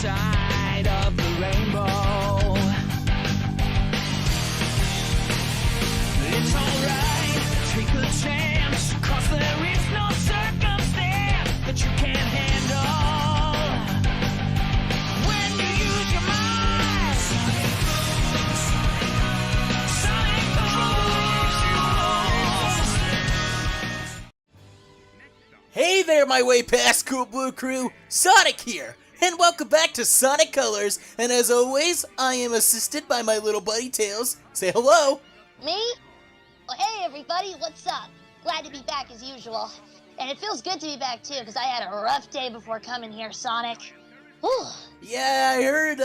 side of the rainbow. It's alright, take a chance, 'cause there is no circumstance that you can't handle when you use your mind. Sonic Hey there, my way past cool blue crew, Sonic here, and welcome back to Sonic Colors, and as always, I am assisted by my little buddy Tails. Say hello! Me? Well, hey everybody, what's up? Glad to be back as usual. And it feels good to be back too, because I had a rough day before coming here, Sonic. Whew. Yeah, I heard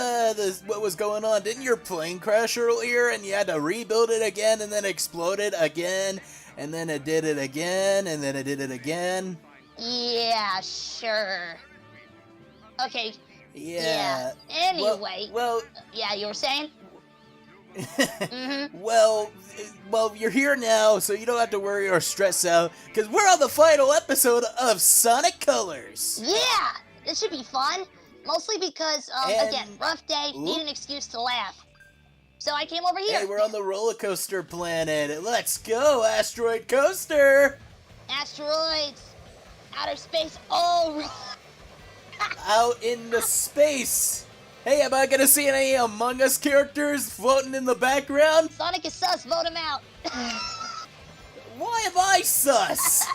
what was going on. Didn't your plane crash earlier, and you had to rebuild it again, and then exploded again, and then it did it again, and then it did it again? Yeah, sure. Okay. Yeah. Anyway. Well, yeah, you were saying? well, you're here now, so you don't have to worry or stress out, because we're on the final episode of Sonic Colors. Yeah, this should be fun. Mostly because, again, rough day, need an excuse to laugh. So I came over here. Hey, we're on the roller coaster planet. Let's go, Asteroid Coaster! Asteroids. Outer space. Oh, out in the space. Hey, am I gonna see any Among Us characters floating in the background? Sonic is sus. Vote him out. Why am I sus?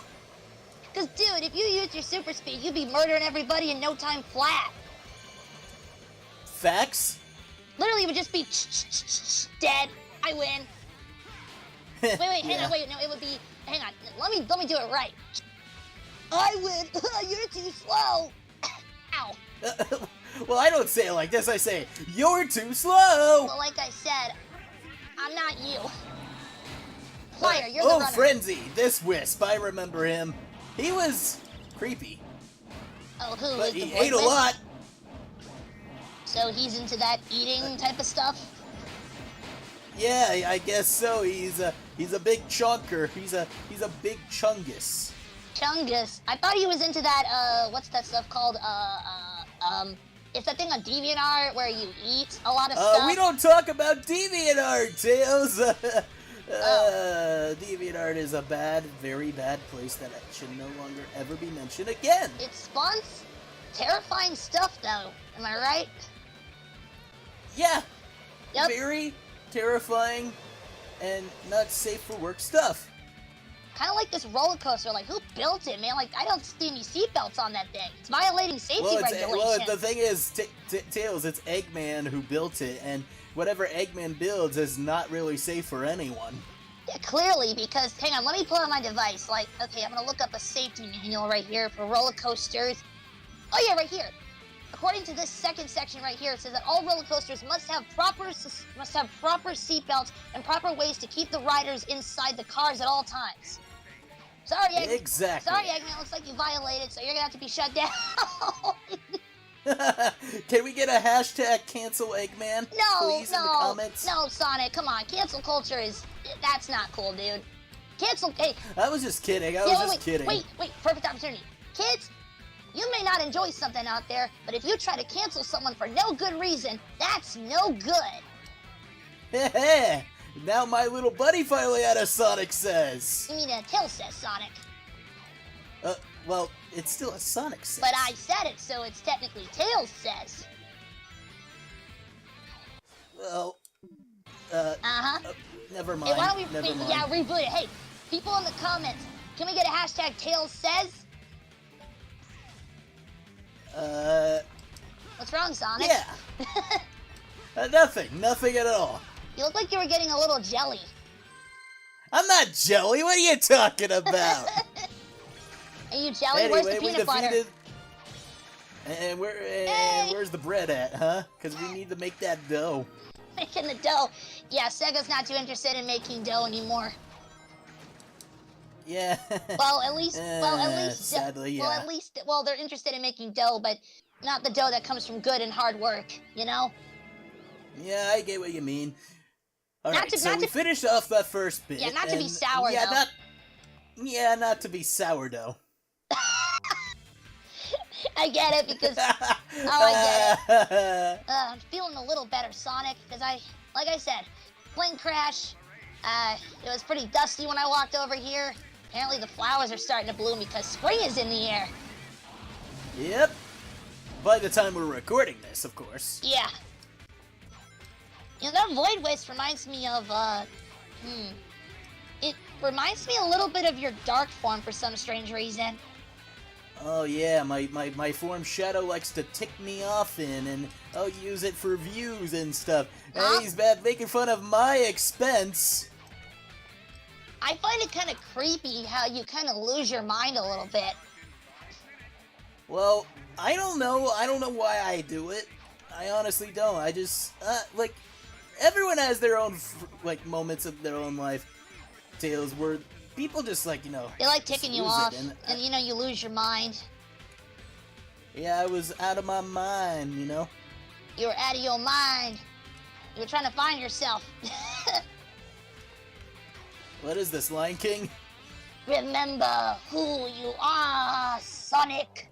Because, dude, if you used your super speed, you'd be murdering everybody in no time flat. Facts? Literally, it would just be dead. I win. Wait, hang on, no, it would be, hang on, let me do it right. I win. You're too slow. Ow. Well, I don't say it like this. I say, you're too slow. Well, like I said, I'm not you. Fire, you're the runner. Frenzy, this Wisp, I remember him. He was creepy. Oh, who? But is the he boy ate a Wisp? lot. So he's into that eating type of stuff? Yeah, I guess so. He's a big chunker. He's a big chungus. Chungus. I thought he was into that, what's that stuff called? It's that thing on DeviantArt where you eat a lot of stuff. We don't talk about DeviantArt, Tails. DeviantArt is a bad, very bad place that should no longer ever be mentioned again. It spawns terrifying stuff, though. Am I right? Yeah. Yep. Very terrifying and not safe for work stuff. Kind of like this roller coaster. Like, who built it, man? Like, I don't see any seatbelts on that thing. It's violating safety regulations. Well, the thing is, Tails, it's Eggman who built it, and whatever Eggman builds is not really safe for anyone. Yeah, clearly, because, hang on, let me pull out my device. Like, okay, I'm going to look up a safety manual right here for roller coasters. Oh, yeah, right here. According to this second section right here, it says that all roller coasters must have proper seatbelts and proper ways to keep the riders inside the cars at all times. Sorry, Eggman. Exactly. Sorry, Eggman. Looks like you violated, so you're gonna have to be shut down. Can we get a hashtag cancel Eggman? Please, in the comments? No, Sonic. Come on, cancel culture that's not cool, dude. Cancel. Hey. I was just kidding. I was just kidding. Wait. Perfect opportunity, kids. You may not enjoy something out there, but if you try to cancel someone for no good reason, that's no good. Heh. Now my little buddy finally had a Sonic says. You mean Tails says, Sonic. Well, it's still a Sonic says. But I said it, so it's technically Tails says. Well, never mind. Hey, why don't we never mind. reboot it. Hey, people in the comments, can we get a hashtag Tails says? What's wrong, Sonic? Yeah. Nothing at all. You look like you were getting a little jelly. I'm not jelly. What are you talking about? Are you jelly? Anyway, Where's the peanut butter? And where's the bread at, huh? Because we need to make that dough. Making the dough. Yeah, Sega's not too interested in making dough anymore. Yeah. Well, at least, sadly, yeah. Well, they're interested in making dough, but not the dough that comes from good and hard work, you know? Yeah, I get what you mean. Alright, so we finished off that first bit. Yeah, not to be sour, though. Not to be sourdough. I get it because I get it. I'm feeling a little better, Sonic, because like I said, plane crash. It was pretty dusty when I walked over here. Apparently the flowers are starting to bloom because spring is in the air. Yep. By the time we're recording this, of course. Yeah. You know, that Void Wisp reminds me of, it reminds me a little bit of your dark form for some strange reason. Oh yeah, my form Shadow likes to tick me off and I'll use it for views and stuff. Huh? And he's bad making fun of my expense. I find it kind of creepy how you kind of lose your mind a little bit. Well, I don't know. I don't know why I do it. I honestly don't. I just, like, everyone has their own, like, moments of their own life, Tails, where people just, like, you know... They like ticking you lose off, it, and, you know, you lose your mind. Yeah, I was out of my mind, you know? You were out of your mind. You were trying to find yourself. What is this, Lion King? Remember who you are, Sonic.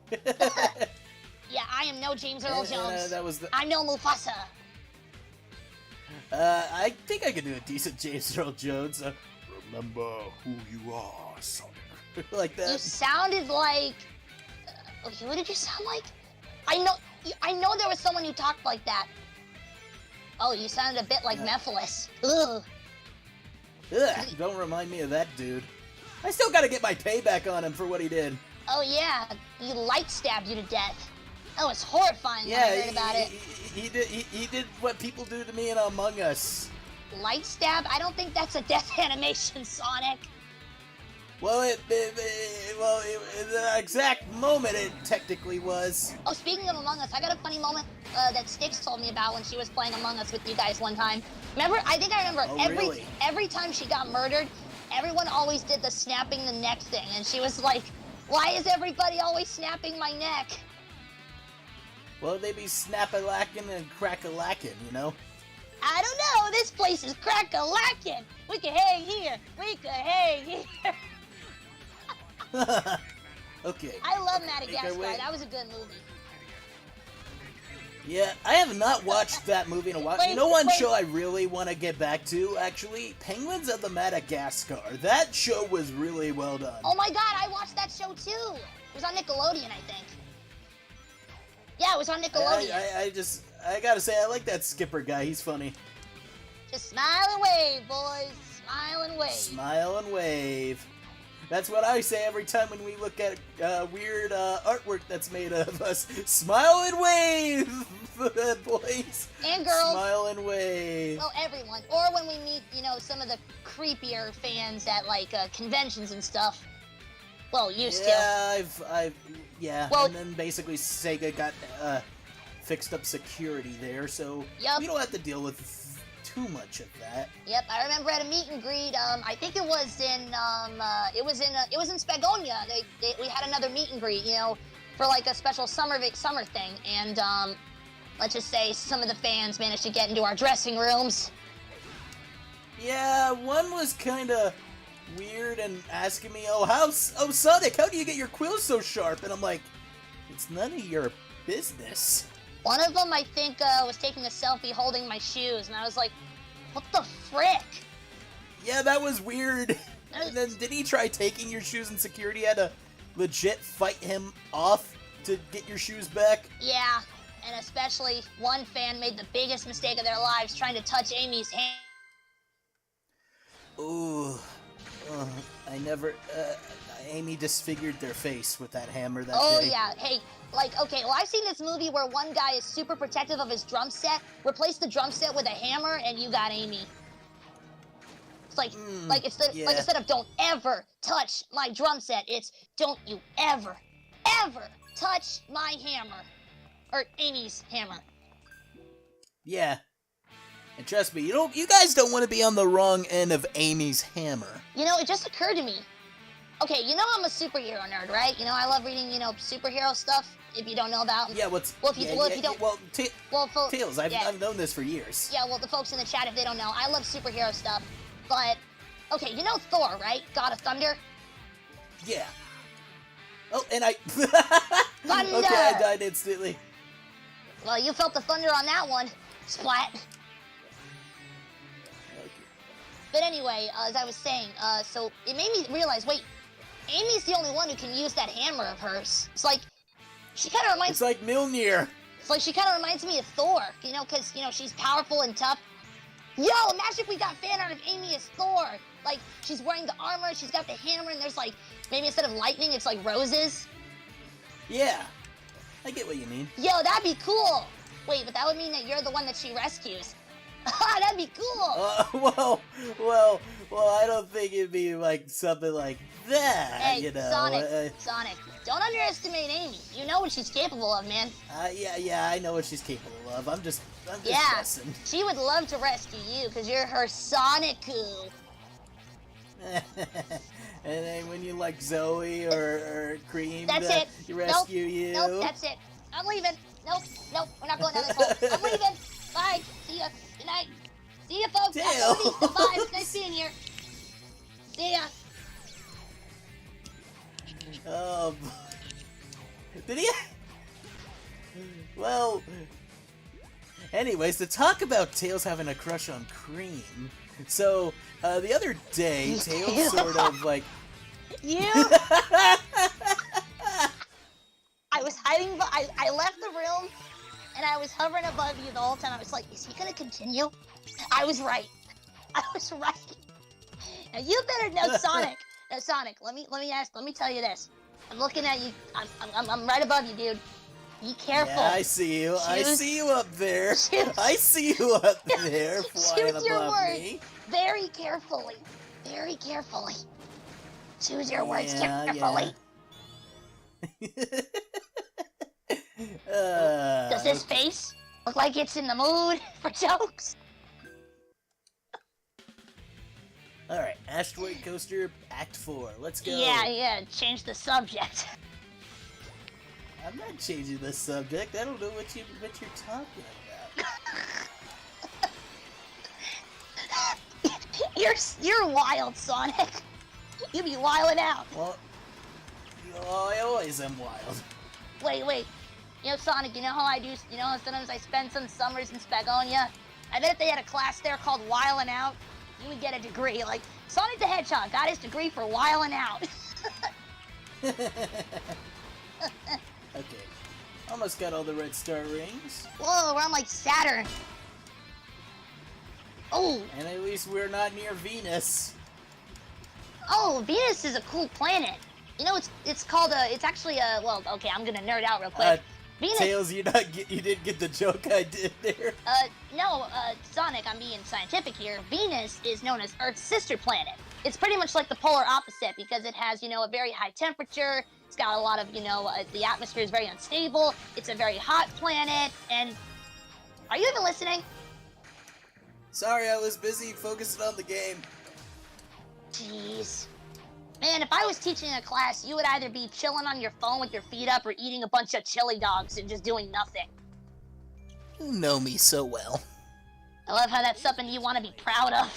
Yeah, I am no James Earl Jones. That was the... I'm no Mufasa. I think I could do a decent James Earl Jones. Remember who you are, Sonic. Like that. You sounded like... okay, what did you sound like? I know there was someone who talked like that. Oh, you sounded a bit like Mephiles. Ugh. Ugh, don't remind me of that dude. I still gotta get my payback on him for what he did. Oh yeah, he light stabbed you to death. That was horrifying when I heard about it. He did what people do to me in Among Us. Light stab? I don't think that's a death animation, Sonic. Well, in the exact moment it technically was. Oh, speaking of Among Us, I got a funny moment that Styx told me about when she was playing Among Us with you guys one time. Remember? I think I remember really? every time she got murdered, everyone always did the snapping the neck thing, and she was like, "Why is everybody always snapping my neck?" Well, they be snap-a-lackin' and crack-a-lackin', you know? I don't know. This place is crack-a-lackin'. We can hang here. We can hang here. Okay. I love Madagascar. way. That was a good movie. Yeah, I have not watched that movie in a while. Wait, you know one wait. show I really want to get back to, actually? Penguins of the Madagascar. That show was really well done. Oh my god, I watched that show too. It was on Nickelodeon, I think. Yeah, it was on Nickelodeon. I gotta say, I like that Skipper guy. He's funny. Just smile and wave, boys. Smile and wave. Smile and wave. That's what I say every time when we look at weird artwork that's made of us. Smile and wave, boys. And girls. Smile and wave. Well, everyone. Or when we meet, you know, some of the creepier fans at, like, conventions and stuff. Well, used to. Yeah, Well, and then basically Sega got fixed up security there, so Yup. we don't have to deal with too much of that. Yep, I remember at a meet and greet. I think it was in Spagonia. We had another meet and greet, you know, for like a special summer thing. And let's just say some of the fans managed to get into our dressing rooms. Yeah, one was kind of weird and asking me, oh Sonic, how do you get your quills so sharp? And I'm like, it's none of your business. One of them, I think, was taking a selfie holding my shoes, and I was like, what the frick? Yeah, that was weird. And then did he try taking your shoes and security had to legit fight him off to get your shoes back? Yeah, and especially one fan made the biggest mistake of their lives trying to touch Amy's hand. Ooh. Amy disfigured their face with that hammer that day. Oh, yeah. Hey, like, okay, well, I've seen this movie where one guy is super protective of his drum set. Replace the drum set with a hammer, and you got Amy. It's like, instead of don't ever touch my drum set, it's don't you ever touch my hammer. Or Amy's hammer. Yeah. And trust me, you guys don't want to be on the wrong end of Amy's hammer. You know, it just occurred to me. Okay, you know I'm a superhero nerd, right? You know, I love reading, you know, superhero stuff, if you don't know about them. Yeah, Tails, I've known this for years. Yeah, well, the folks in the chat, if they don't know, I love superhero stuff. But, okay, you know Thor, right? God of Thunder? Yeah. Oh, and I... Thunder! Okay, I died instantly. Well, you felt the thunder on that one. Splat. Okay. But anyway, as I was saying, so it made me realize, wait, Amy's the only one who can use that hammer of hers. It's like, she kind of reminds... It's like Mjolnir. It's like she kind of reminds me of Thor, you know, because, you know, she's powerful and tough. Yo, imagine if we got fan art of Amy as Thor. Like, she's wearing the armor, she's got the hammer, and there's like, maybe instead of lightning, it's like roses. Yeah. I get what you mean. Yo, that'd be cool. Wait, but that would mean that you're the one that she rescues. That'd be cool. Well, I don't think it'd be like something like that, Hey, you know. Sonic, don't underestimate Amy. You know what she's capable of, man. Yeah, I know what she's capable of. I'm just Yeah, guessing. she would love to rescue you because you're her Sonic-oo. And then when you like Zoe or Cream That's to it. rescue you. Nope, that's it. I'm leaving. Nope, we're not going down this hole. I'm leaving. Bye. See ya. Good night. See ya, folks. Dale. Bye. Nice being here. See ya. Did he? Well, anyways, to talk about Tails having a crush on Cream. So, the other day, Tails sort of like... You? I was hiding, but I left the room, and I was hovering above you the whole time. I was like, is he gonna continue? I was right. Now you better know Sonic. Now Sonic, let me tell you this. I'm looking at you. I'm right above you, dude. Be careful. Yeah, I see you. I see you up there. I see you up there flying Choose your above words me. very carefully. Very carefully. Choose your words carefully. Does his face look like it's in the mood for jokes? Alright, Asteroid Coaster Act 4. Let's go. Yeah, change the subject. I'm not changing the subject. I don't know what you're talking about. You're wild, Sonic. You be wilding out. Well, I always am wild. Wait. You know, Sonic, you know how I do, you know, sometimes I spend some summers in Spagonia? I bet if they had a class there called Wildin' Out, you would get a degree. Like, Sonic the Hedgehog got his degree for wildin' out. Okay. Almost got all the red star rings. Whoa, we're on like Saturn. Oh. And at least we're not near Venus. Oh, Venus is a cool planet. You know, it's called it's actually a, well, okay, I'm gonna nerd out real quick. Venus. Tails, you didn't get the joke I did there. No, Sonic, I'm being scientific here. Venus is known as Earth's sister planet. It's pretty much like the polar opposite because it has, you know, a very high temperature. It's got a lot of, you know, the atmosphere is very unstable. It's a very hot planet. And are you even listening? Sorry, I was busy focusing on the game. Jeez. Man, if I was teaching a class, you would either be chilling on your phone with your feet up or eating a bunch of chili dogs and just doing nothing. You know me so well. I love how that's something you want to be proud of.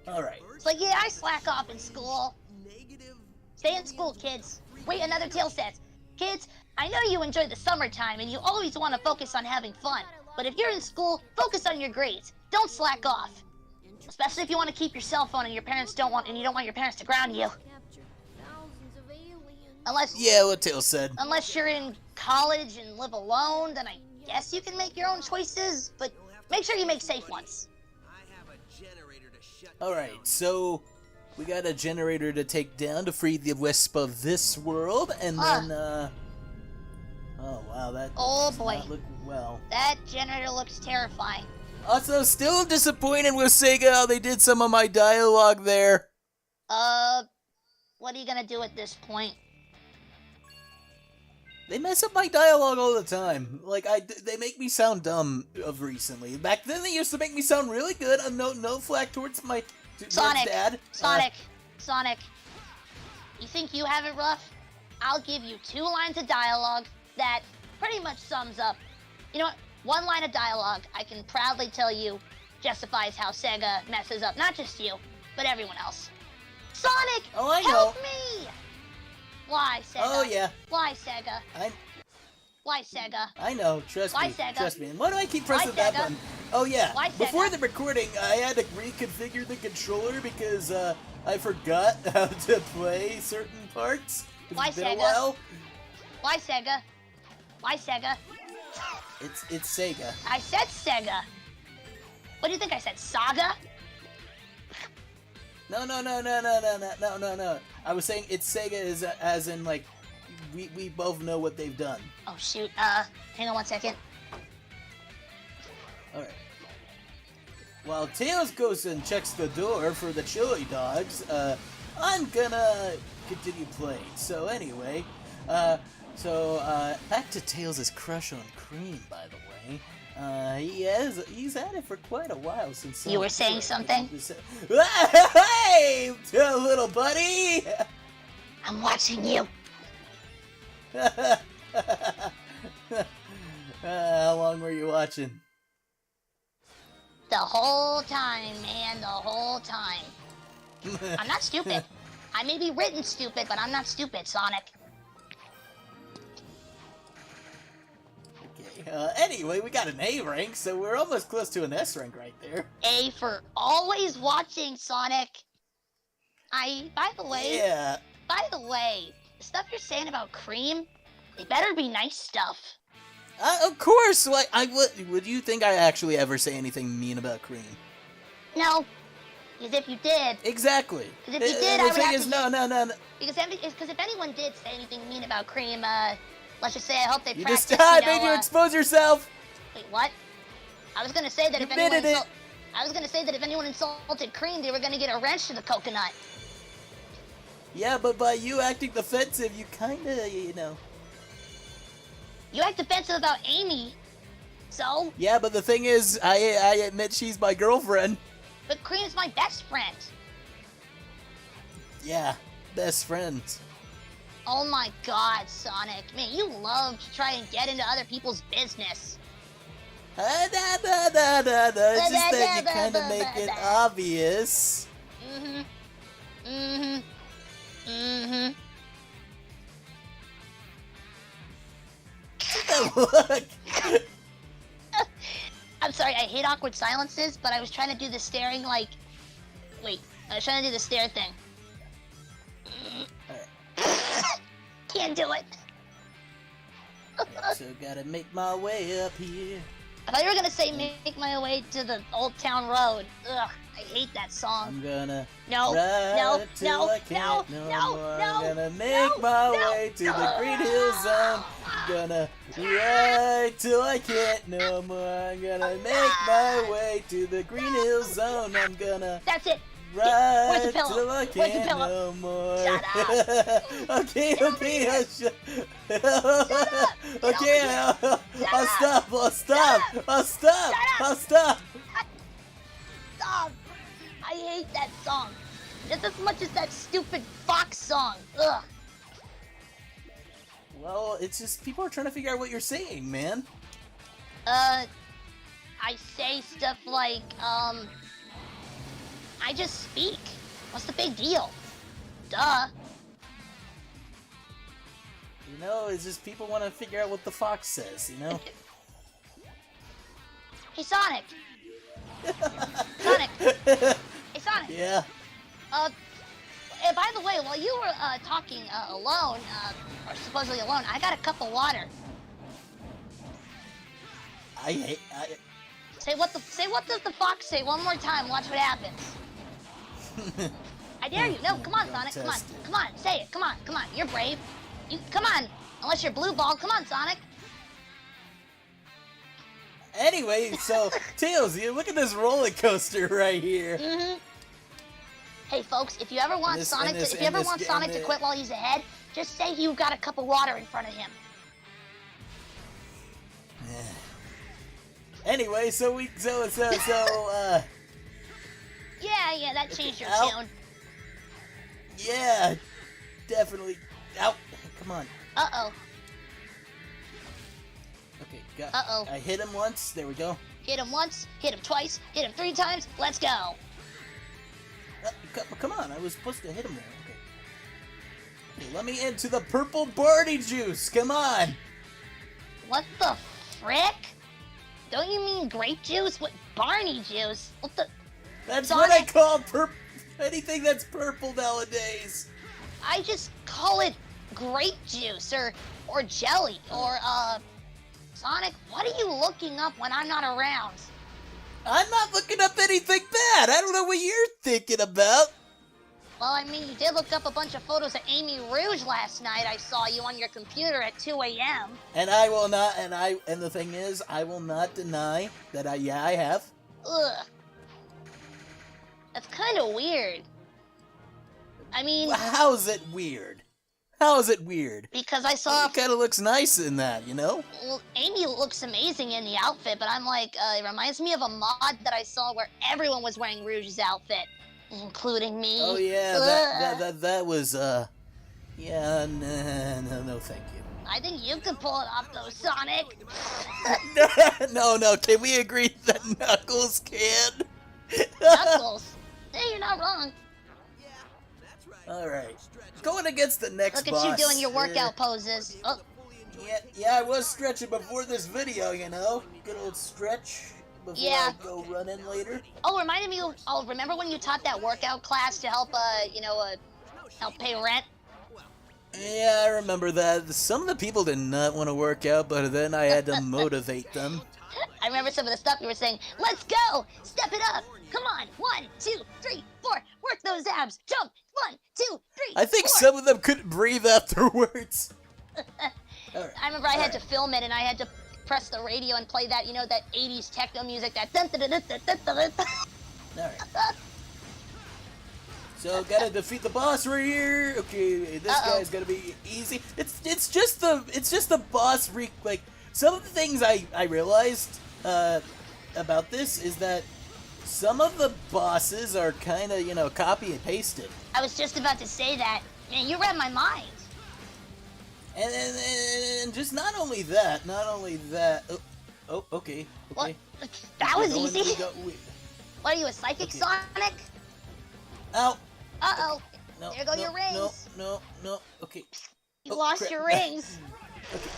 Alright. It's like, yeah, I slack off in school. Stay in school, kids. Wait, another Tail says, kids, I know you enjoy the summertime and you always want to focus on having fun. But if you're in school, focus on your grades. Don't slack off. Especially if you want to keep your cell phone and you don't want your parents to ground you. Unless what Tails said. Unless you're in college and live alone, then I guess you can make your own choices, but make sure you make safe ones. Alright, so we got a generator to take down to free the Wisp of this world, and then, oh wow, that Oh does boy. not look well. That generator looks terrifying. Also, still disappointed with Sega how they did some of my dialogue there. What are you gonna do at this point? They mess up my dialogue all the time. Like, they make me sound dumb of recently. Back then, they used to make me sound really good. No flack towards my Sonic, dad. Sonic. You think you have it rough? I'll give you 2 lines of dialogue that pretty much sums up. You know what? 1 line of dialogue, I can proudly tell you, justifies how Sega messes up not just you, but everyone else. Sonic, Oh, I help know. me! Why, Sega? Oh yeah, Why, Sega? Why, Sega? I know. Trust Why, me. Sega? Trust me. And why do I keep pressing Why, that Sega? button? Oh yeah. Why, Sega? Before the recording, I had to reconfigure the controller because I forgot how to play certain parts. Why, It's been a Sega? while. Why, Sega? Why, Sega? It's Sega. I said Sega. What do you think I said? Saga? No. I was saying it's Sega as in like we both know what they've done. Oh shoot. Hang on 1 second. All right. While Tails goes and checks the door for the chili dogs, I'm gonna continue playing. So anyway, back to Tails' crush on Cream, by the way. He's had it for quite a while since. You were saying something? Hey, little buddy! I'm watching you. How long were you watching? The whole time, man. The whole time. I'm not stupid. I may be written stupid, but I'm not stupid, Sonic. Okay. Anyway, we got an A rank, so we're almost close to an S rank right there. A for always watching, Sonic. By the way, the stuff you're saying about Cream, it better be nice stuff. Of course. Like, would you think I actually ever say anything mean about Cream? No, because if you did, Exactly. because if you did, I the would thing have is, to. no. Because if anyone did say anything mean about Cream, let's just say I hope they You practice. just made you expose yourself. Wait, what? I was gonna say that You if anyone admitted it. I was gonna say that if anyone insulted Cream, they were gonna get a wrench to the coconut. Yeah, but by you acting defensive, you kinda, You act defensive about Amy, so. Yeah, but the thing is, I admit she's my girlfriend. But Cream's my best friend. Yeah, best friends. Oh my God, Sonic, man, you love to try and get into other people's business. It's just that you kind of make it obvious. Look. I'm sorry, I hate awkward silences, but I was trying to do the staring like... Wait, I was trying to do the stare thing. Can't do it. So gotta make my way up here. I thought you were gonna say make my way to the Old Town Road. Ugh, I hate that song. I'm gonna No, ride no, till no, I can't no, no no, more. no, I'm gonna make no, my no, way to no. the Green Hill Zone. I'm gonna ride till I can't no more. I'm gonna make my way to the Green Hill Zone. I'm gonna That's it. ride the pillow? till I Where's the can't pillow? no more. Shut Okay, Get over okay, here. okay, I'll stop. Stop. I hate that song. Just as much as that stupid Fox song. Ugh. Well, it's just people are trying to figure out what you're saying, man. I say stuff like, I just speak. What's the big deal? Duh. You know, it's just people want to figure out what the fox says, you know? Hey, Sonic. Sonic. Hey, Sonic. Yeah. And by the way, while you were talking alone, or supposedly alone, I got a cup of water. Say what does the fox say one more time? Watch what happens. I dare you. No, come on, Sonic. Come on. Test it. Come on. Say it. Come on. Come on. You're brave. You come on. Unless you're blue ball. Come on, Sonic. Anyway, so, Tails, you look at this roller coaster right here. Hey, folks, if you ever want Sonic to quit while he's ahead, just say you got a cup of water in front of him. Anyway, so Yeah, that changed your Ow. tune. yeah, definitely. Ow, come on. Uh-oh. Okay, got. Uh-oh. I hit him once. There we go. Hit him once, hit him twice, hit him 3 times. Let's go. Come on, I was supposed to hit him there. Let me into the purple Barney juice. Come on. What the frick? Don't you mean grape juice? What, Barney juice? What the? That's Sonic? what I call anything that's purple nowadays. I just call it grape juice or jelly or Sonic, what are you looking up when I'm not around? I'm not looking up anything bad. I don't know what you're thinking about. Well, I mean, you did look up a bunch of photos of Amy Rouge last night. I saw you on your computer at 2 a.m. And I will not, and the thing is, I will not deny that I have. Ugh. That's kind of weird. I mean... How's it weird? How is it weird? Because I saw... It kind of looks nice in that, you know? Well, Amy looks amazing in the outfit, but I'm like, it reminds me of a mod that I saw where everyone was wearing Rouge's outfit, including me. Oh yeah, that was, yeah, no, thank you. I think you could pull it off though, Sonic. No, can we agree that Knuckles can? Knuckles? Hey, you're not wrong. Alright. Going against the next Look boss. at you doing your workout poses. Oh. Yeah, I was stretching before this video, you know? Good old stretch before I go running later. Oh, reminded me of, remember when you taught that workout class to help, help pay rent? Yeah, I remember that. Some of the people did not want to work out, but then I had to motivate them. I remember some of the stuff you were saying. Let's go! Step it up! Come on! 1, 2, 3, 4. Work those abs! Jump! 1, 2, 3. I think 4. some of them couldn't breathe afterwards. I remember I had to film it and I had to press the radio and play that, that 80s techno music, that dun dun dun dun dun dun dun. Alright. So gotta defeat the boss right here. Okay, this guy's gonna be easy. It's just the boss like some of the things I realized about this is that some of the bosses are kinda, copy and pasted. I was just about to say that. Man, you read my mind. And just not only that. Oh, okay. What? That was easy. Wait. What are you, a psychic, Sonic? Ow. Uh-oh. No, There go your rings. No. Okay. You lost crap. your rings. Okay.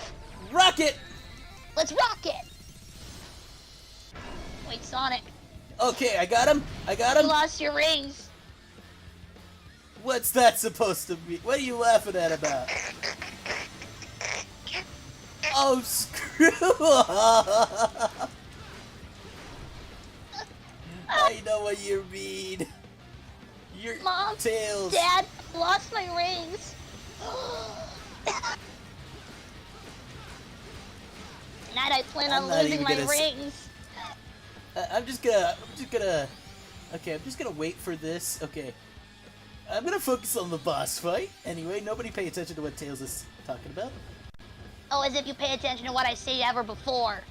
Rocket! Let's rock it. Wait, Sonic. Okay, I got him. You lost your rings. What's that supposed to be? What are you laughing at about? Oh, screw off. I know what you mean. Your Mom, tails. Dad, lost my rings. Tonight I plan on losing my rings. I'm just gonna. Okay, I'm just gonna wait for this. Okay, I'm gonna focus on the boss fight. Anyway, nobody pay attention to what Tails is talking about. Oh, as if you pay attention to what I say ever before.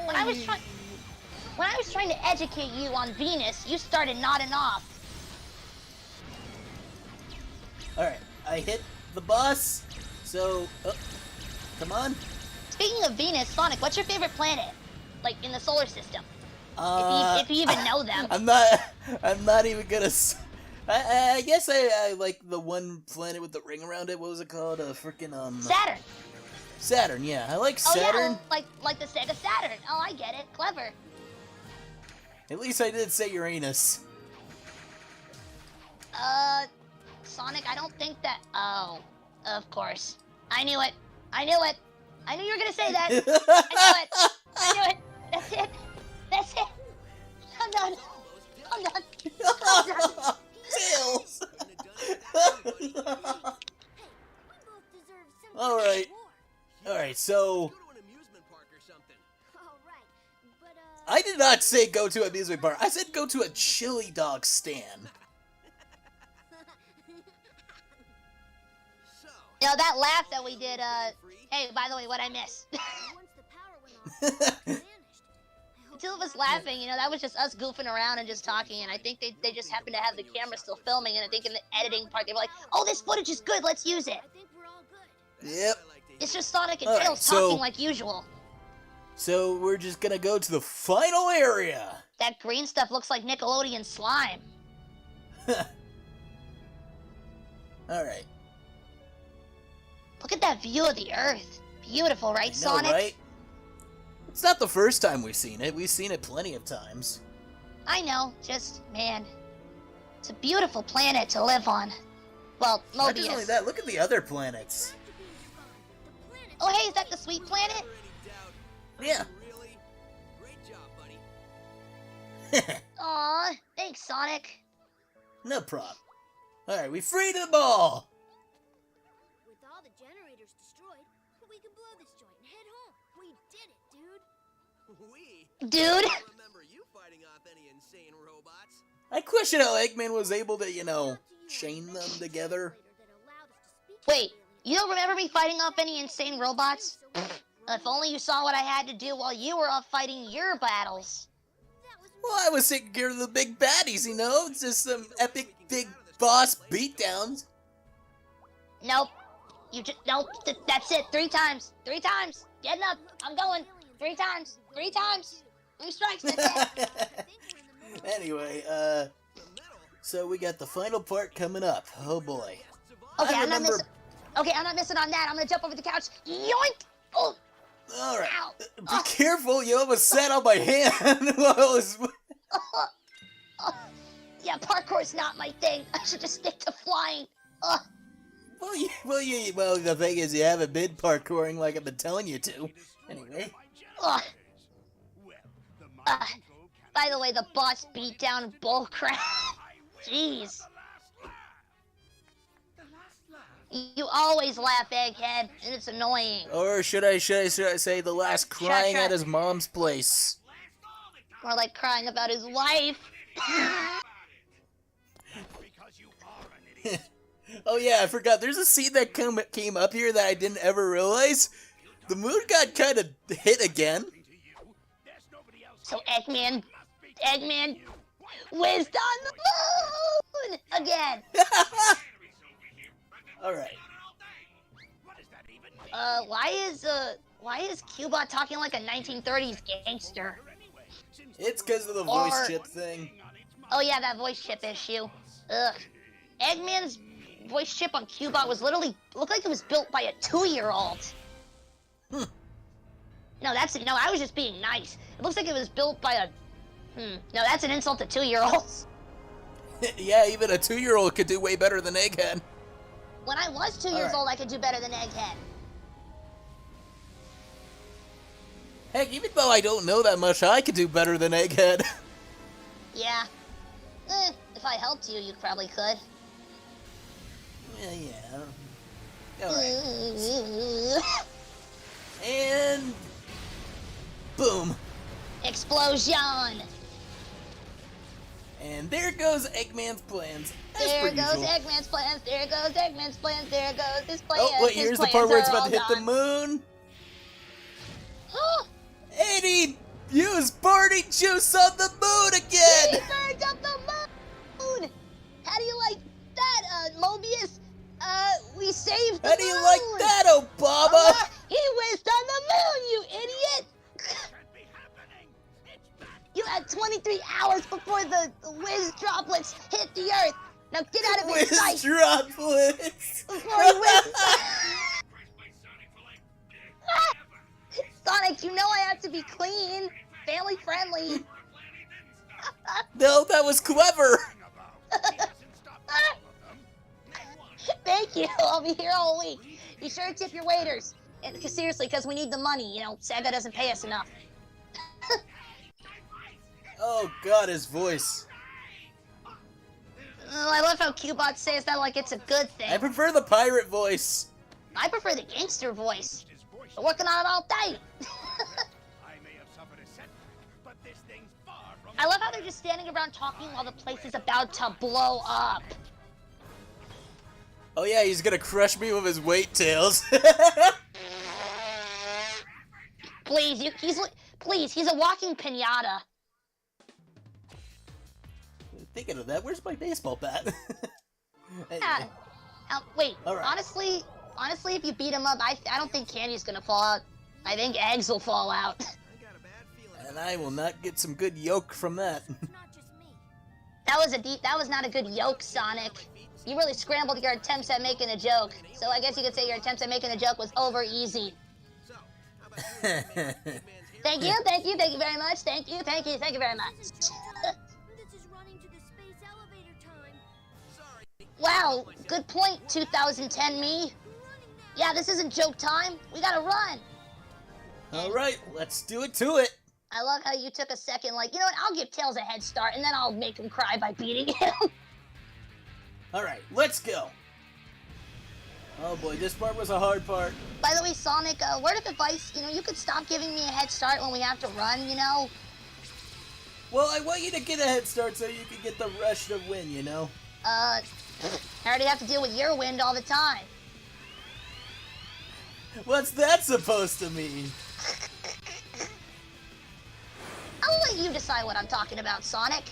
When I was trying to educate you on Venus, you started nodding off. Alright, I hit the boss, so... come on. Speaking of Venus, Sonic, what's your favorite planet? Like, in the solar system? If you even know them. I'm not even gonna... I guess I like the one planet with the ring around it. What was it called? Saturn. Saturn, yeah. I like Saturn. Oh, yeah, like the Sega Saturn. Oh, I get it. Clever. At least I did say Uranus. Sonic, I don't think that... Oh, of course. I knew it. I knew you were gonna say that. I knew it. That's it. I'm done. Tails! Alright, so... I did not say go to an amusement park. I said go to a chili dog stand. That laugh that we did, hey, by the way, what'd I miss? The two of us laughing, that was just us goofing around and just talking, and I think they just happened to have the camera still filming, and I think in the editing part, they were like, oh, this footage is good, let's use it. Yep. It's just Sonic and Tails talking like usual. So we're just gonna go to the final area. That green stuff looks like Nickelodeon slime. Alright. Look at that view of the Earth. Beautiful, right, I know, Sonic? right? It's not the first time we've seen it. We've seen it plenty of times. I know, just, man. It's a beautiful planet to live on. Well, Not just only Mobius. that, look at the other planets. Oh, hey, is that the sweet planet? Yeah. Aw, thanks, Sonic. No problem. Alright, we freed them all! With all the generators destroyed, we can blow this joint and head home. We did it, dude. Dude! Remember you fighting off any insane robots? I question how Eggman was able to, chain them together. Wait, you don't remember me fighting off any insane robots? If only you saw what I had to do while you were off fighting your battles. Well, I was taking care of the big baddies, It's just some epic big boss beatdowns. Nope. Nope. That's it. 3 times. 3 times. Getting up. I'm going. 3 times. 3 times. 3 strikes. That's it. Anyway, so we got the final part coming up. Oh boy. Okay, I I'm not remember- missing. Okay, I'm not missing on that. I'm gonna jump over the couch. Yoink! Oh, Alright. ow! Be careful, you almost sat on my hand while I was... Yeah, parkour's not my thing. I should just stick to flying. Well, the thing is, you haven't been parkouring like I've been telling you to. Anyway. Ugh. By the way, the boss beat down bullcrap. Jeez. You always laugh, Egghead, and it's annoying. Or should I say the last crying shut. at his mom's place? More like crying about his wife. Oh yeah, I forgot. There's a scene that came up here that I didn't ever realize. The moon got kind of hit again. So Eggman whizzed on the moon again. All right. Why is Cubot talking like a 1930s gangster? It's because of the voice Or- chip thing. Oh yeah, that voice chip issue. Ugh. Eggman's voice chip on Cubot looked like it was built by a 2-year-old. Hmm. No, I was just being nice. It looks like it was built by a, no, that's an insult to 2-year-olds. Yeah, even a 2-year-old could do way better than Egghead. When I was 2 years Alright. old, I could do better than Egghead. Heck, even though I don't know that much, I could do better than Egghead. Yeah. If I helped you, you probably could. Yeah. Alright. And... boom. Explosion! And there goes Eggman's plans. As There per goes usual. Eggman's plans, there goes Eggman's plans, there goes his plans. Oh, wait, his here's the plans part where it's are about to all hit the gone. moon. And he used party juice on the moon He again! burned up the moon! How do you like that, Mobius? We saved the moon! How do you like that, Obama? He whizzed on the moon, you idiot! You had 23 hours before the whiz droplets hit the Earth. Now get out of his With sight droplets! before he whizzed. Sonic, you know I have to be clean, family friendly. No, that was clever! Thank you. I'll be here all week. Be sure to tip your waiters. And, seriously, because we need the money. Sega doesn't pay us enough. Oh god, his voice. Oh, I love how Cubot says that like it's a good thing. I prefer the pirate voice. I prefer the gangster voice. We're working on it all day. I love how they're just standing around talking while the place is about to blow up. Oh yeah, he's gonna crush me with his weight tails. Please, he's a walking pinata. Thinking of that, where's my baseball bat? Yeah. Wait, All right. honestly, if you beat him up, I don't think candy's gonna fall out. I think eggs will fall out. I got a bad feeling. And I will not get some good yolk from that. Not just me. That was not a good yoke, Sonic. You really scrambled your attempts at making a joke. So I guess you could say your attempts at making a joke was over easy. So, how about you make Eggman's hair? Thank you very much. Thank you very much. This is running to the space elevator time. Sorry. Wow, good point, 2010 me. Running now. Yeah, this isn't joke time. We gotta run. Alright, let's do it to it. I love how you took a second, like, you know what, I'll give Tails a head start, and then I'll make him cry by beating him. Alright, let's go. Oh boy, this part was a hard part. By the way, Sonic, word of advice, you could stop giving me a head start when we have to run, Well, I want you to get a head start so you can get the rush to win, I already have to deal with your wind all the time. What's that supposed to mean? I'll let you decide what I'm talking about, Sonic.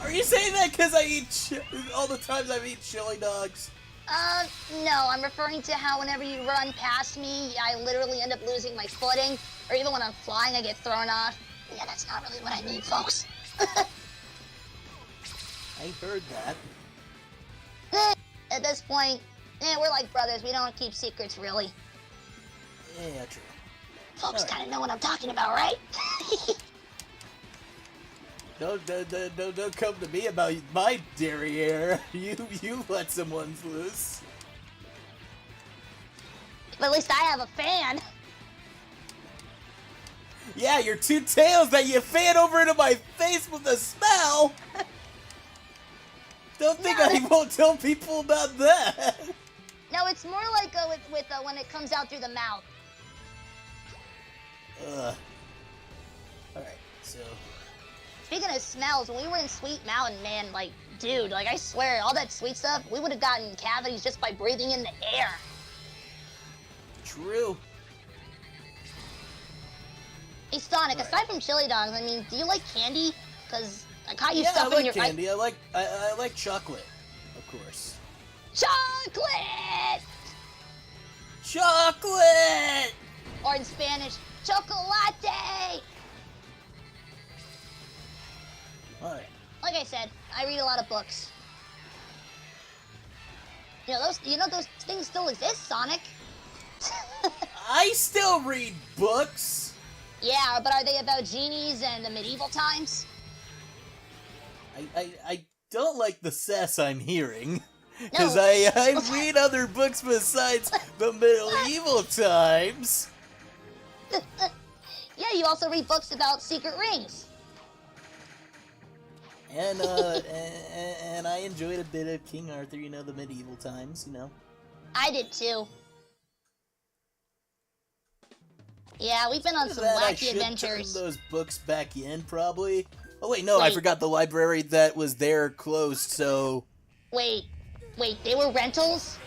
Are you saying that because I eat all the times I've eaten chili dogs? No, I'm referring to how whenever you run past me, I literally end up losing my footing, or even when I'm flying, I get thrown off. Yeah, that's not really what I mean, folks. I heard that. At this point, we're like brothers. We don't keep secrets, really. Yeah, true. Folks Alright. kind of know what I'm talking about, right? Don't come to me about my derriere. You let some ones loose. But at least I have a fan. Yeah, your two tails that you fan over into my face with a smell. Don't think No. I won't tell people about that. No, it's more like with when it comes out through the mouth. Alright, so... Speaking of smells, when we were in Sweet Mountain, man, like, dude, like, I swear, all that sweet stuff, we would have gotten cavities just by breathing in the air. True. Hey, Sonic, Right. aside from chili dogs, I mean, do you like candy? Because I caught you Yeah, I stuffing like your... candy. I like chocolate, of course. Chocolate! Chocolate! Or in Spanish, chocolate! Alright. Like I said, I read a lot of books. You know those things still exist, Sonic? I still read books. Yeah, but are they about genies and the medieval times? I don't like the sass I'm hearing. No. Because I read other books besides the medieval times. Yeah, you also read books about secret rings. And and I enjoyed a bit of King Arthur, the medieval times, I did too. Yeah, we've been on some That I wacky should adventures. turn those books back in, probably. Oh wait, no, I Wait. forgot the library that was there closed, so... Wait, they were rentals?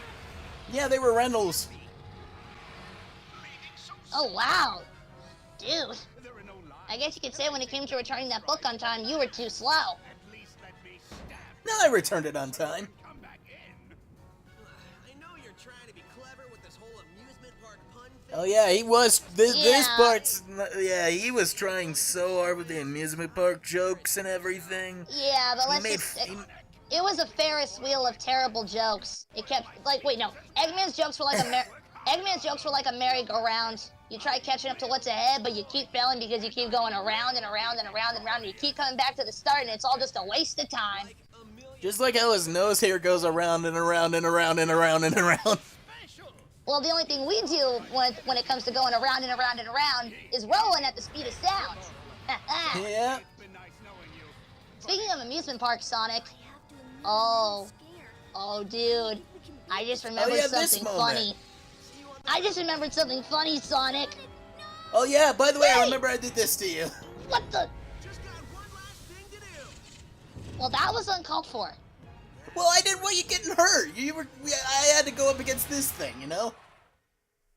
Yeah, they were rentals. Oh, wow. Dude. I guess you could say when it came to returning that book on time, you were too slow. No, I returned it on time. I know you're trying to be clever with this whole amusement park pun thing. Oh yeah, he was. This Yeah. part's. Yeah, he was trying so hard with the amusement park jokes and everything. Yeah, but He let's made. just... It was a Ferris wheel of terrible jokes. It kept... Like, wait, no. Eggman's jokes were like a merry-go-round. You try catching up to what's ahead, but you keep failing because you keep going around and around and around and around, and you keep coming back to the start, and it's all just a waste of time. Just like how his nose hair goes around and around and around and around and around. Well, the only thing we do when it comes to going around and around and around is rolling at the speed of sound. Yeah. Speaking of amusement parks, Sonic, I have to admit, Oh. I'm scared. oh, dude, I just remembered yeah, this something moment. funny. I just remembered something funny, Sonic. Oh yeah. By the way, I Wait. remember I did this to you. What the? Just got one last thing to do. Well, that was uncalled for. Well, I didn't want you getting hurt. I had to go up against this thing,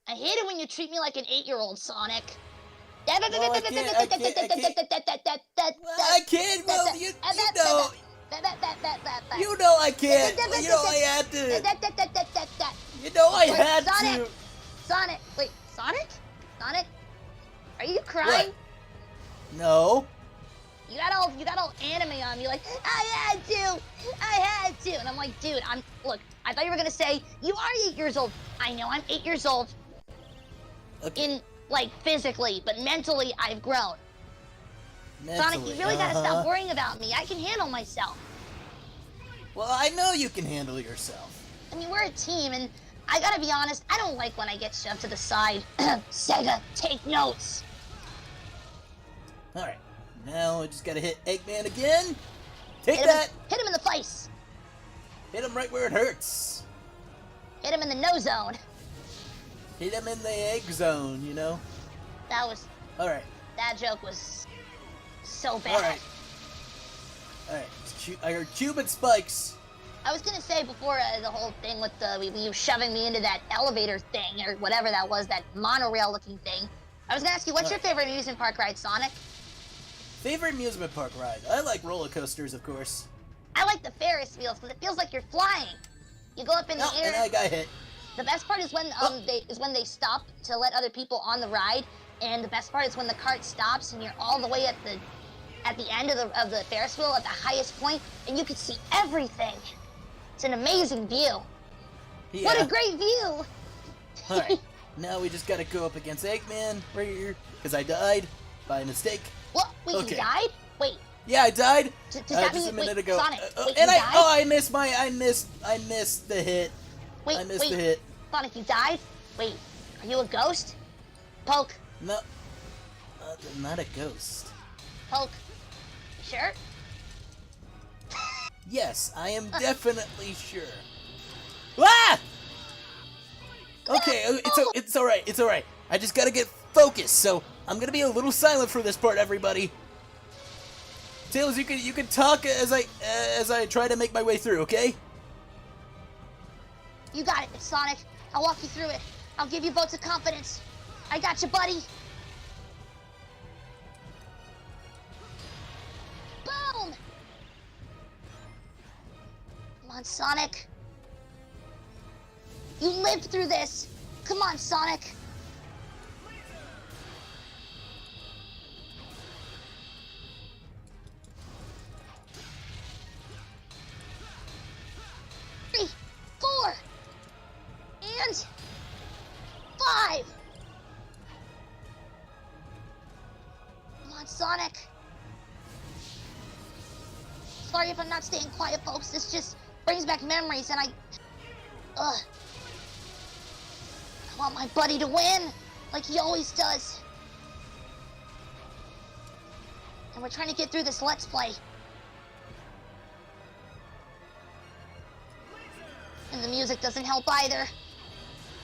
I hate it when you treat me like an 8-year-old, Sonic. I can't. Well, you know. You know I can't. You know I had to. You know I had to. Sonic, wait, Sonic? Sonic? Are you crying? What? No. You got all anime on me, like, I had to, and I'm like, dude, look, I thought you were gonna say, you are 8 years old. I know I'm 8 years old. Okay. Like, physically, but mentally, I've grown. Mentally, Sonic, you really gotta stop worrying about me. I can handle myself. Well, I know you can handle yourself. I mean, we're a team, and I gotta be honest, I don't like when I get shoved to the side. Sega, take notes. Alright, now I just gotta hit Eggman again. Take that! Hit him in the face. Hit him right where it hurts. Hit him in the no zone. Hit him in the egg zone, you know? Alright. That joke was so bad. Alright. Alright, I heard Cuban spikes. I was gonna say before the whole thing with you shoving me into that elevator thing, or whatever that was, that monorail looking thing. I was gonna ask you, what's your favorite amusement park ride, Sonic? Favorite amusement park ride? I like roller coasters, of course. I like the Ferris wheels, because it feels like you're flying. You go up in the air. And I got hit. The best part is when they stop to let other people on the ride, and the best part is when the cart stops and you're all the way at the end of the Ferris wheel at the highest point, and you can see everything. It's an amazing view. Yeah. What a great view! Alright, now we just gotta go up against Eggman right here, because I died by mistake. What? Wait, Okay. You died? Wait. Yeah, I died Does that just mean, a minute wait, ago. Sonic, wait, And you died? I missed the hit. Wait, I missed wait. the hit. Sonic, you died? Wait, are you a ghost? Poke, No, not a ghost. Poke. You sure? Yes, I am definitely sure. Ah! Okay, it's alright, it's alright. I just gotta get focused, so I'm gonna be a little silent for this part, everybody. Tails, you can talk as I try to make my way through, okay? You got it, Sonic. I'll walk you through it. I'll give you votes of confidence. I got you, buddy. Boom! Come on, Sonic. You lived through this. Come on, Sonic. Three, 4, and 5. Come on, Sonic. Sorry if I'm not staying quiet, folks. This just brings back memories, and I want my buddy to win, like he always does. And we're trying to get through this Let's Play. And the music doesn't help either.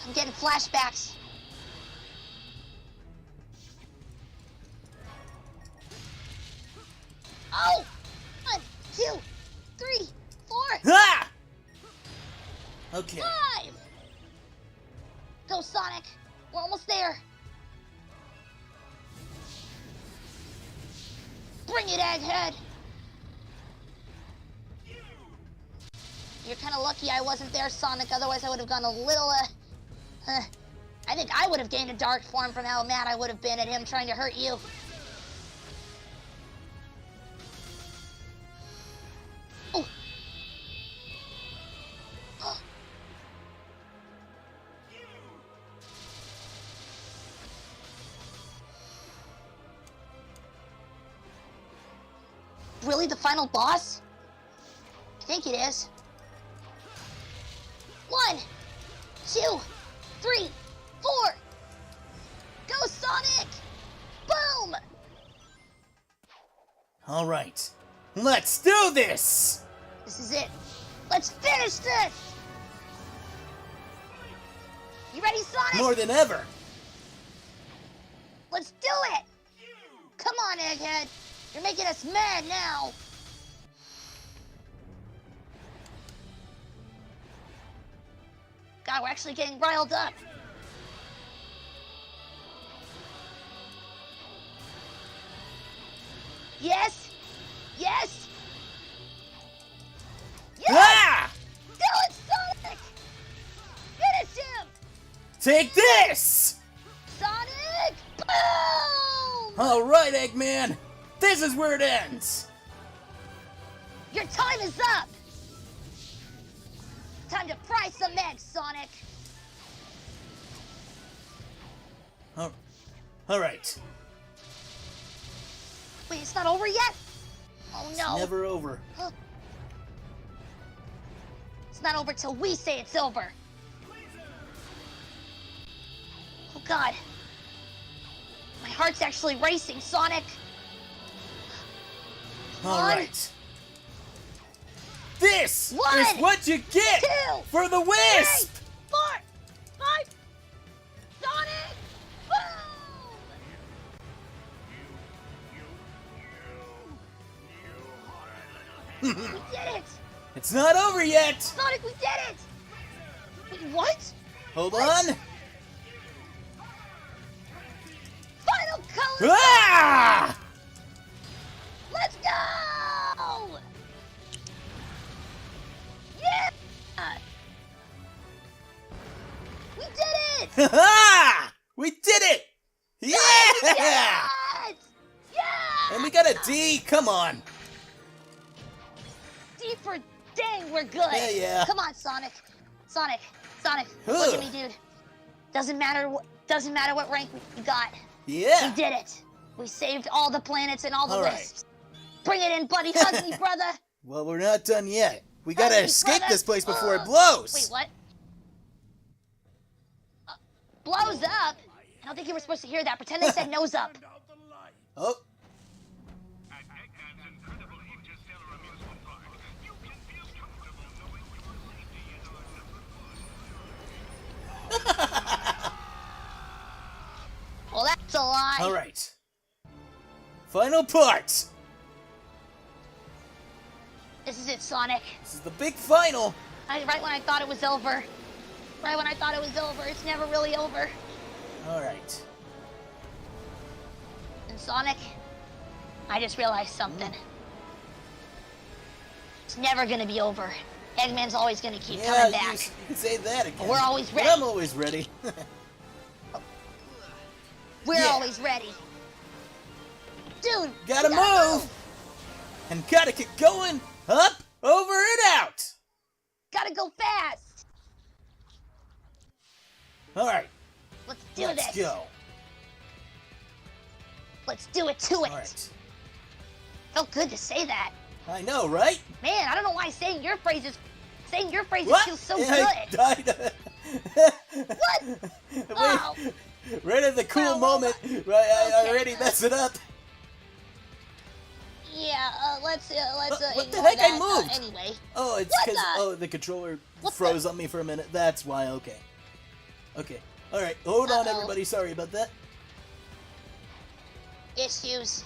I'm getting flashbacks. Oh! 1, 2, 3, 4, Ah! Okay. 5! Go, Sonic! We're almost there! Bring it, Egghead! You're kind of lucky I wasn't there, Sonic, otherwise I would have gone a little, I think I would have gained a dark form from how mad I would have been at him trying to hurt you. Oh! Really, the final boss? I think it is. 1, 2, 3, 4. Go, Sonic! Boom! All right. Let's do this. This is it. Let's finish this! You ready, Sonic? More than ever. Let's do it! Come on, Egghead. You're making us mad now. God, we're actually getting riled up. Yes! Yes! Yes! Ah! Do it, Sonic! Finish him! Take this. Sonic! Boom! All right, Eggman. This is where it ends! Your time is up! Time to fry some eggs, Sonic! Alright. Wait, it's not over yet? Oh no. Never over. It's not over till we say it's over. Oh god. My heart's actually racing, Sonic. Alright. This One, is what you get 2, for the Wisp! 3, 4, 5. Sonic! Boom! We did it! It's not over yet! Sonic, we did it! Wait, what? Hold What? on. Final color! Ah! Let's go! Yeah! We did it! Ha! We did it! Yeah! We did it! Yeah! And we got a D. Come on. D for dang, we're good. Yeah. Come on, Sonic. Sonic. Look Ugh. at me, dude. Doesn't matter what rank we got. Yeah. We did it. We saved all the planets and all the All right. Wisps. Bring it in, buddy. Hug me, brother. Well, we're not done yet. We gotta Hug me, escape brother. this place before it Ugh. blows. Wait, what? Blows up? I don't think you were supposed to hear that. Pretend they said nose up. Oh. At Eggman's incredible interstellar amusement park, you can feel comfortable knowing your safety is on number 1. Well, that's a lie. All right. Final part. This is it, Sonic. This is the big final. Right when I thought it was over. Right when I thought it was over. It's never really over. All right. And Sonic, I just realized something. It's never gonna be over. Eggman's always gonna keep Yeah, coming you back. can say that again. We're always But ready. I'm always ready. We're Yeah. always ready. Dude, Gotta we move. And gotta get going. Up, over, and out. Gotta go fast. All right. Let's do Let's this. go. Let's do it to it. All right. Felt good to say that. I know, right? Man, I don't know why saying your phrases What? feels so Yeah, I good. died. What? Wait, Oh. right at the cool Well, moment, well, right? I okay. already messed it up. Yeah, let's What the ignore heck? I that. moved. Anyway, Oh, it's What because the- the controller What froze on me for a minute. That's why. Okay. Okay. All right. Hold on, Uh-oh. everybody. Sorry about that. issues.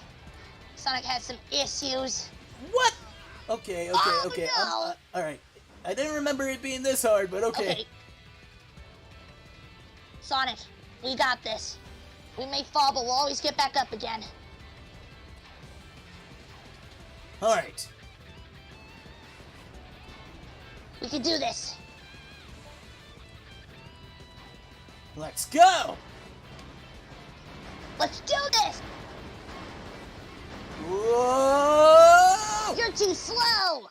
Sonic has some issues. What? Okay. Okay. Oh, Okay. no. All right. I didn't remember it being this hard, but okay. Sonic, we got this. We may fall, but we'll always get back up again. All right. We can do this. Let's go. Let's do this! Whoa! You're too slow!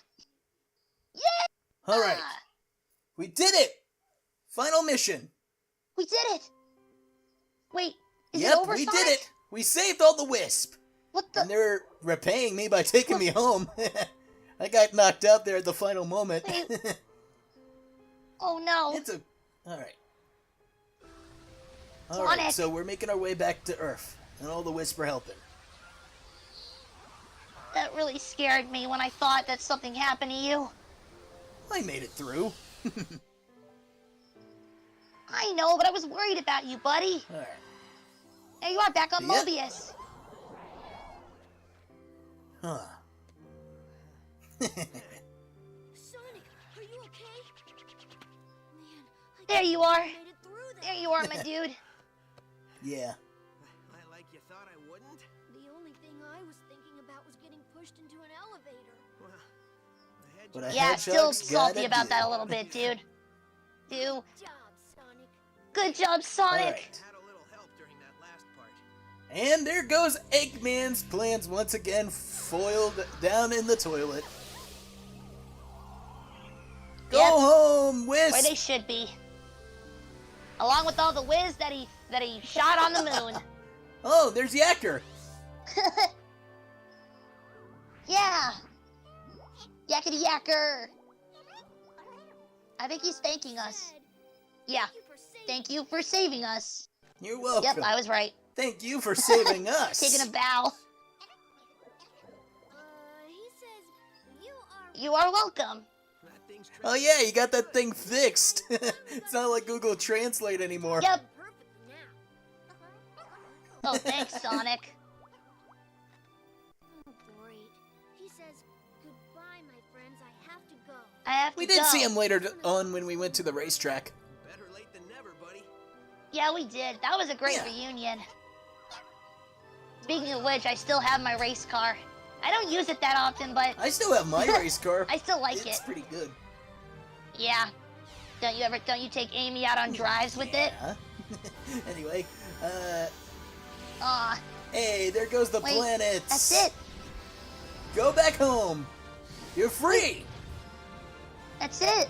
Yeah! All right. We did it. Final mission. We did it! Wait, is Yep, it over, we Sonic? did it. We saved all the Wisp. What And the? they're repaying me by taking me home. I got knocked out there at the final moment. Oh no! It's a... Alright. Alright, Sonic. so we're making our way back to Earth. And all the Wisp are helping. That really scared me when I thought that something happened to you. I made it through. I know, but I was worried about you, buddy. Alright. There you are, back on Yep. Mobius. Huh. Sonic, are you okay? Man, I There you are. made it through that. There you are, my dude. Yeah. Like you thought I wouldn't? The only thing I was thinking about was getting pushed into an elevator. Well, the hedgehog But I Yeah, still Hedgehog's salty gotta about do. that a little bit, dude. Good job, Sonic. Good job, Sonic. Alright. had a little help during that last part. And there goes Eggman's plans once again foiled down in the toilet. Go Yep. home, Wisp! Where they should be. Along with all the whiz that he shot on the moon. Oh, there's Yacker. Yeah. Yakety yacker. I think he's thanking us. Yeah. Thank you for saving us. You're welcome. Yep, I was right. Thank you for saving us. Taking a bow. He says you are. You are welcome. That thing's Oh yeah, you got that thing fixed. It's not like Google Translate anymore. Yep. Perfect now. Oh, thanks, Sonic. Oh, great. He says, goodbye, my friends. I have to go. I have to We go. did see him later on when we went to the racetrack. better late than never, buddy. Yeah, we did. That was a great Yeah. reunion. Speaking of which, I still have my race car. I don't use it that often, but I still have my race car. I still like It's it. pretty good. Yeah. Don't you take Amy out on drives with it? Yeah. Anyway, Aw, hey, there goes the wait, planets. that's it. Go back home. You're free. That's it.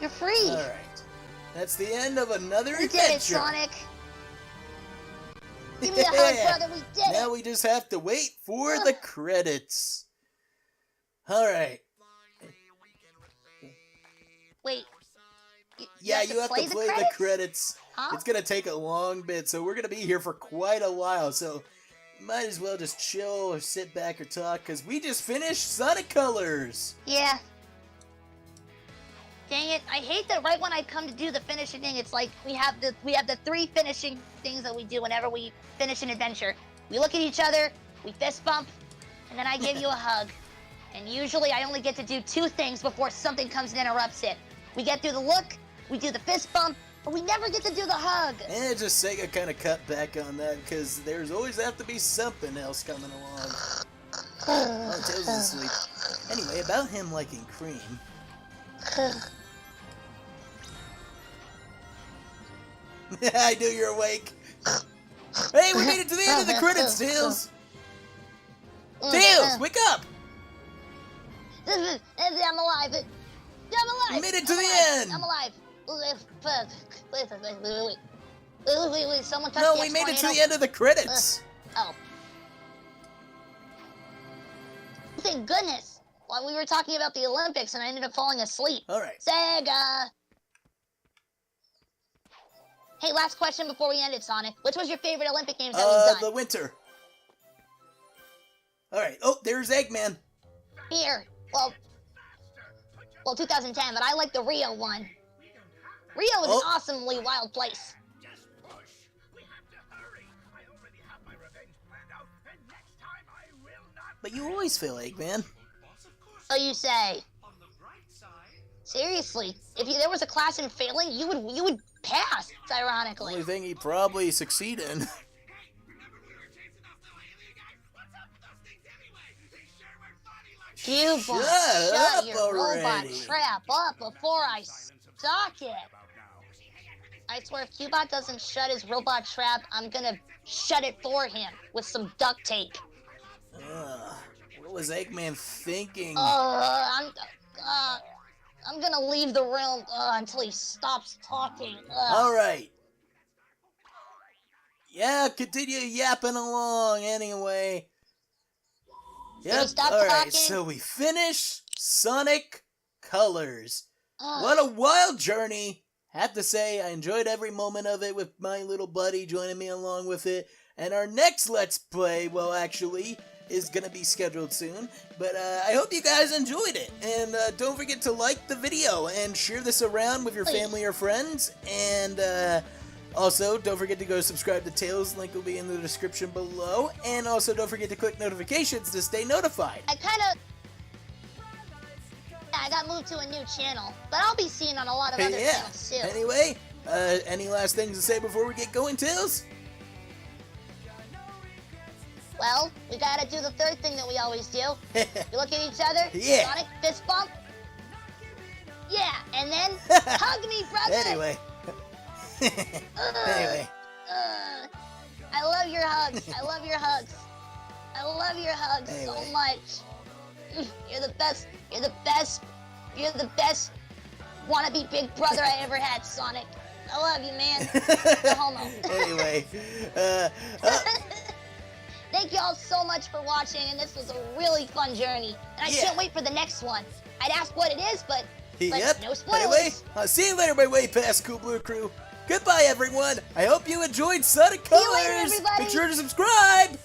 You're free. All right. That's the end of another We adventure. did it, Sonic. Give me a hug, brother. We did Now it. we just have to wait for the credits. All right. Wait. Yeah, you have to play the credits? credits. Huh? It's gonna take a long bit, so we're gonna be here for quite a while. So you might as well just chill or sit back or talk, cause we just finished Sonic Colors. Yeah. Dang it! I hate that right when I come to do the finishing thing, it's like we have the three finishing things that we do whenever we finish an adventure. We look at each other, we fist bump, and then I give you a hug. And usually I only get to do two things before something comes and interrupts it. We get through the look, we do the fist bump, but we never get to do the hug. And just Sega kind of cut back on that, because there's always have to be something else coming along. Oh, Tails is asleep. Anyway, about him liking cream. I knew you're awake. Hey, we made it to the end of the credits, Tails. Tails, wake up! I'm alive. I'm alive. You made it to I'm the alive. end. I'm alive. Wait. Someone touched No, the we made it to tornado. the end of the credits. Oh. Thank goodness. Well, we were talking about the Olympics and I ended up falling asleep. All right. Sega! Hey, last question before we end it, Sonic. Which was your favorite Olympic Games that we've The done? winter. All right. Oh, there's Eggman. Here. Well, 2010, but I like the Rio one. Rio is an awesomely wild place. Just push. We have to hurry. I already have my revenge planned out, and next time I will not. But you always fail, Eggman. So you say. Seriously, if there was a class in failing, you would pass. Ironically. Only thing he probably succeed in. Remember we were chasing off the you guys? What's up with those things anyway? They sure were funny like Shut up your already. robot trap up before I sock it. I swear, if Cubot doesn't shut his robot trap, I'm gonna shut it for him with some duct tape. What was Eggman thinking? I'm gonna leave the room until he stops talking. All right. Yeah, continue yapping along anyway. Yep. stop All right. talking? So we finish Sonic Colors. Ugh. What a wild journey. Have to say, I enjoyed every moment of it with my little buddy joining me along with it. And our next Let's Play, well, actually, is going to be scheduled soon. But I hope you guys enjoyed it. And don't forget to like the video and share this around with your family or friends. And also, don't forget to go subscribe to Tails. Link will be in the description below. And also, don't forget to click notifications to stay notified. I got moved to a new channel, but I'll be seen on a lot of other Yeah. channels too. Anyway, any last things to say before we get going, Tails? Well, we gotta do the third thing that we always do. We look at each other, Yeah. Sonic, fist bump. Yeah, and then hug me, brother. Anyway. Anyway. I love your hugs. I love your hugs. I love your hugs so Anyway. much. You're the best. You're the best. You're the best wannabe big brother I ever had, Sonic. I love you, man. No homo. Anyway, Thank you all so much for watching, and this was a really fun journey. And I Yeah. can't wait for the next one. I'd ask what it is, but yep. no spoilers. Anyway, I'll see you later, my way past Cool Blue Crew. Goodbye, everyone. I hope you enjoyed Sonic you Colors. later, everybody. Make sure to subscribe.